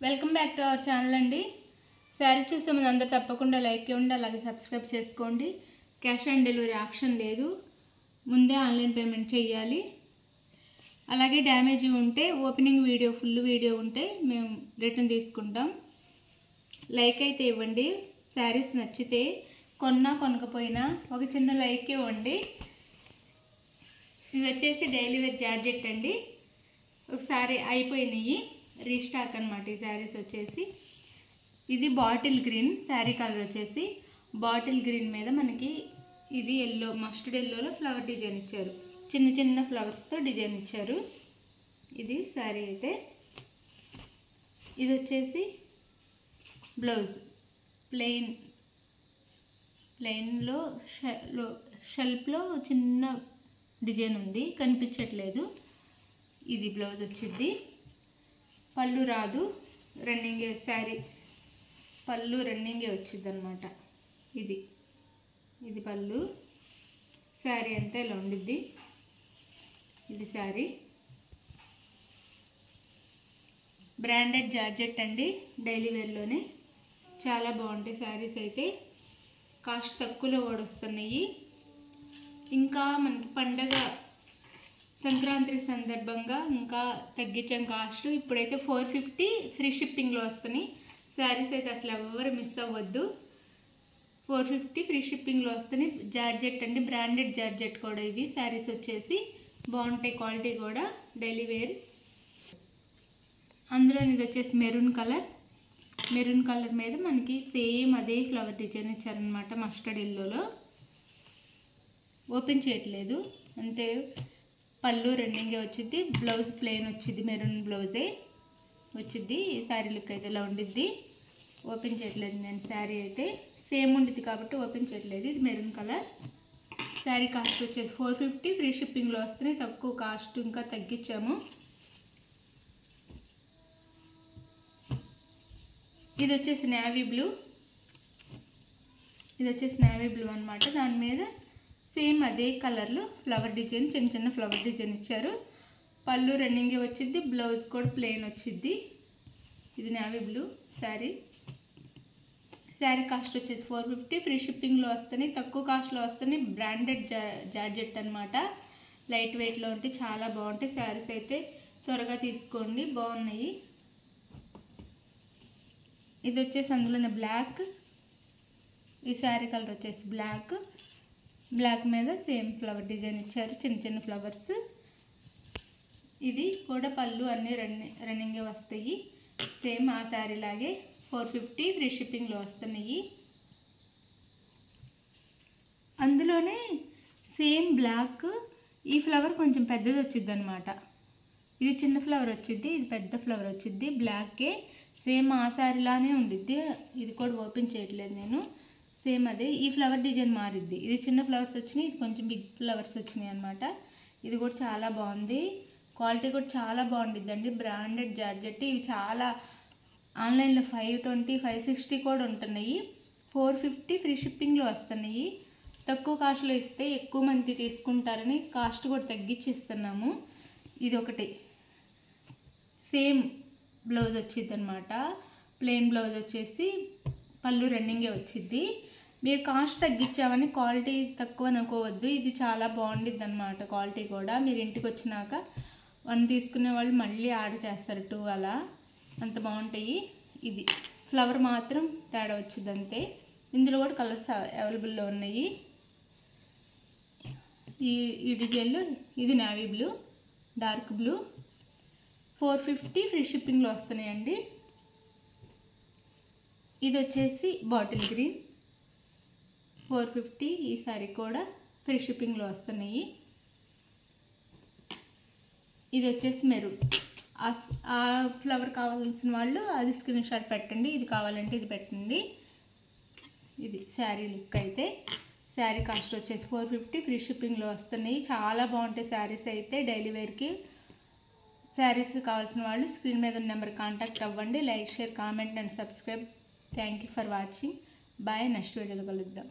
Welcome back to our channel అండి. శారీ చూసే ముందు అందరూ తప్పకుండా లైక్ ఇవ్వండి, అలాగే సబ్స్క్రైబ్ చేసుకోండి. క్యాష్ ఆన్ డెలివరీ ఆప్షన్ లేదు, ముందే ఆన్లైన్ పేమెంట్ చేయాలి. అలాగే డ్యామేజ్ ఉంటే ఓపెనింగ్ వీడియో ఫుల్ వీడియో ఉంటే మేము రిటర్న్ తీసుకుంటాం. లైక్ అయితే ఇవ్వండి. శారీస్ నచ్చితే కొన్నా కొనకపోయినా ఒక చిన్న లైక్ ఇవ్వండి. ఇవి వచ్చేసి డైలీ వేర్ జార్జెట్ అండి. ఒకసారి అయిపోయినాయి, రీస్టాక్ అనమాట. ఈ శారీస్ వచ్చేసి ఇది బాటిల్ గ్రీన్ శారీ కలర్ వచ్చేసి బాటిల్ గ్రీన్ మీద మనకి ఇది ఎల్లో, మస్టర్డ్ ఎల్లోలో ఫ్లవర్ డిజైన్ ఇచ్చారు. చిన్న చిన్న ఫ్లవర్స్తో డిజైన్ ఇచ్చారు. ఇది శారీ అయితే. ఇది వచ్చేసి బ్లౌజ్ ప్లెయిన్లో షెల్ఫ్లో చిన్న డిజైన్ ఉంది, కనిపించట్లేదు. ఇది బ్లౌజ్ వచ్చింది. పళ్ళు రాదు, రన్నింగే శారీ, పళ్ళు రన్నింగే వచ్చింది అనమాట. ఇది పళ్ళు. శారీ అంతా ఇలా ఉండిద్ది. ఇది శారీ. బ్రాండెడ్ జార్జెట్ అండి, డైలీ వేర్లోనే చాలా బాగుంటాయి శారీస్ అయితే. కాస్ట్ తక్కువలో కూడా వస్తున్నాయి. ఇంకా మనకి పండగ సంక్రాంతి సందర్భంగా ఇంకా తగ్గించాం కాస్ట్. ఇప్పుడైతే 450 ఫ్రీ షిప్పింగ్లో వస్తున్నాయి శారీస్ అయితే. అసలు ఎవరు మిస్ అవ్వద్దు. 450 ఫ్రీ షిప్పింగ్లో వస్తున్నాయి. జార్జెట్ అండి, బ్రాండెడ్ జార్జెట్ కూడా ఇవి. శారీస్ వచ్చేసి బాగుంటాయి, క్వాలిటీ కూడా డైలీ వేర్. అందులో ఇది వచ్చేసి మెరూన్ కలర్ మీద మనకి సేమ్ అదే ఫ్లవర్ డిజైన్ ఇచ్చారనమాట. మస్టర్డ్ ఎల్లోలో ఓపెన్ చేయట్లేదు అంతే. పళ్ళు రన్నింగే వచ్చింది. బ్లౌజ్ ప్లెయిన్ వచ్చింది, మెరూన్ బ్లౌజే వచ్చింది. ఈ శారీ లుక్ అయితే ఇలా ఉండిద్ది. ఓపెన్ చేయట్లేదు నేను. శారీ అయితే సేమ్ ఉండిద్ది కాబట్టి ఓపెన్ చేయట్లేదు. ఇది మెరూన్ కలర్. శారీ కాస్ట్ వచ్చేసి 450 ఫ్రీ షిప్పింగ్లో వస్తున్నాయి. తక్కువ కాస్ట్ ఇంకా తగ్గించాము. ఇది వచ్చేసి నేవీ బ్లూ అనమాట. దాని మీద సేమ్ అదే కలర్లో ఫ్లవర్ డిజైన్, చిన్న చిన్న ఫ్లవర్ డిజైన్ ఇచ్చారు. పళ్ళు రన్నింగే వచ్చింది, బ్లౌజ్ కూడా ప్లెయిన్ వచ్చింది. ఇది navy blue sari. Sari cost వచ్చేసి 450 ఫ్రీ షిప్పింగ్లో వస్తున్నాయి. తక్కువ కాస్ట్లో వస్తున్నాయి. బ్రాండెడ్ జార్జెట్ అనమాట. లైట్ వెయిట్లో ఉంటే చాలా బాగుంటాయి శారీస్ అయితే. త్వరగా తీసుకోండి, బాగున్నాయి. ఇది వచ్చేసి అందులోనే బ్లాక్. ఈ శారీ కలర్ వచ్చేసి బ్లాక్ మీద సేమ్ ఫ్లవర్ డిజైన్ ఇచ్చారు, చిన్న చిన్న ఫ్లవర్స్. ఇది కూడా పళ్ళు అన్నీ రన్నింగే వస్తాయి. సేమ్ ఆ శారీ లాగే 450 ఫ్రీ షిప్పింగ్లో వస్తున్నాయి. అందులోనే సేమ్ బ్లాక్, ఈ ఫ్లవర్ కొంచెం పెద్దది వచ్చింది అనమాట. ఇది చిన్న ఫ్లవర్ వచ్చింది, ఇది పెద్ద ఫ్లవర్ వచ్చింది. బ్లాకే సేమ్ ఆ శారీలానే ఉండిద్ది. ఇది కూడా ఓపెన్ చేయట్లేదు నేను. సేమ్ అదే. ఈ ఫ్లవర్ డిజైన్ మారిద్ది. ఇది చిన్న ఫ్లవర్స్ వచ్చినాయి, ఇది కొంచెం బిగ్ ఫ్లవర్స్ వచ్చినాయి అనమాట. ఇది కూడా చాలా బాగుంది. క్వాలిటీ కూడా చాలా బాగుండిద్దండి. Branded georgette. ఇవి చాలా ఆన్లైన్లో 520, 560 కూడా ఉంటున్నాయి. 450 ఫ్రీ షిప్పింగ్లో వస్తున్నాయి. తక్కువ కాస్ట్లో ఇస్తే ఎక్కువ మంది తీసుకుంటారని కాస్ట్ కూడా తగ్గించి ఇస్తున్నాము. ఇది ఒకటి. సేమ్ బ్లౌజ్ వచ్చింది అనమాట. ప్లెయిన్ బ్లౌజ్ వచ్చేసి పళ్ళు రన్నింగే వచ్చింది. మీరు కాస్ట్ తగ్గించామని క్వాలిటీ తక్కువ అనుకోవద్దు. ఇది చాలా బాగుండిద్ది అనమాట. క్వాలిటీ కూడా మీరు ఇంటికి వచ్చినాక 1 తీసుకునే వాళ్ళు మళ్ళీ ఆర్డర్ చేస్తారు, 2 అలా. అంత బాగుంటాయి. ఇది ఫ్లవర్ మాత్రం తేడా వచ్చింది అంతే. ఇందులో కూడా కలర్స్ అవైలబుల్లో ఉన్నాయి. ఈ డిజైన్లో ఇది navy blue, dark blue. 450 free షిప్పింగ్లో వస్తున్నాయండి. ఇది వచ్చేసి బాటిల్ గ్రీన్, 450. ఈ సారీ కూడా ఫ్రీ షిప్పింగ్లో వస్తున్నాయి. ఇది వచ్చేసి మెరూన్. ఆ ఫ్లవర్ కావాల్సిన వాళ్ళు అది స్క్రీన్ షాట్ పెట్టండి. ఇది కావాలంటే ఇది పెట్టండి. ఇది శారీ లుక్ అయితే. శారీ కాస్ట్ వచ్చేసి 450 ఫ్రీ షిప్పింగ్లో వస్తున్నాయి. చాలా బాగుంటాయి శారీస్ అయితే. డైలీ వేర్కి శారీస్ కావాల్సిన వాళ్ళు స్క్రీన్ మీద ఉన్న నెంబర్ కాంటాక్ట్ అవ్వండి. Like, share, comment and subscribe. Thank you for watching. Bye. Next వీడియోలో కలుద్దాం.